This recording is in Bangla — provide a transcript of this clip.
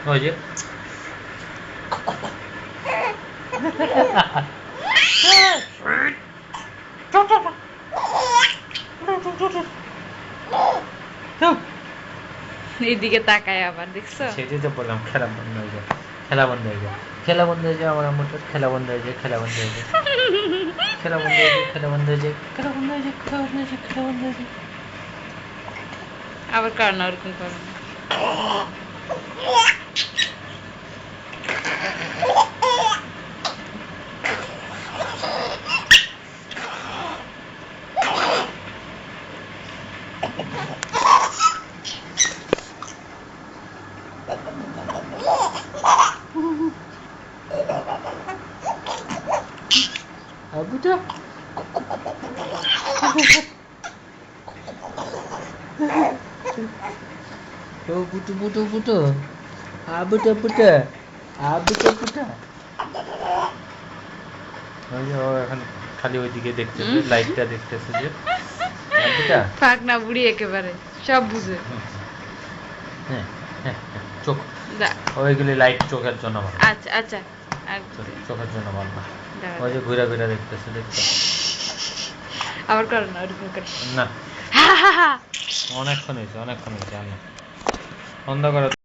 Oye. এইদিকে তাকায় আবার দেখছো? সেটাই তো বললাম, খেলা বন্ধ হয়ে যায়, খেলা বন্ধ হয়ে যায়, খেলা বন্ধ হয়ে যায়, আমার আম্মুটার খেলা বন্ধ হয়ে যায়, খেলা বন্ধ হয়ে যায়, খেলা বন্ধ হয়ে যায়, খেলা বন্ধ হয়ে যায়, খেলা বন্ধ হয়ে যায়, খেলা বন্ধ হয়ে যায়, খেলা বন্ধ হয়ে যায়। আবার কার না ওরকম করো না। আবুটা ও পুটু পুটু পুটু, আবুটা পুটা, আবুটা পুটা। ওই যে ও এখন খালি ওইদিকে দেখতেছে, লাইটটা দেখতেছে যে আবুটা। থাক না বুড়ি একেবারে সব বুঝে। হ্যাঁ হ্যাঁ হ্যাঁ, চোখ দা ওইগুলি লাইট চোখের জন্য ভালো, আচ্ছা আচ্ছা আর চোখের জন্য ভালো না। দাঁড়া, ওই যে ঘুরে ঘুরে দেখতেছে, দেখতে আবার করো না ওরকম করে। না। হা হা হা। অনেকক্ষণ হয়েছে, অনেকক্ষণ হয়েছে, আর না, বন্ধ করো।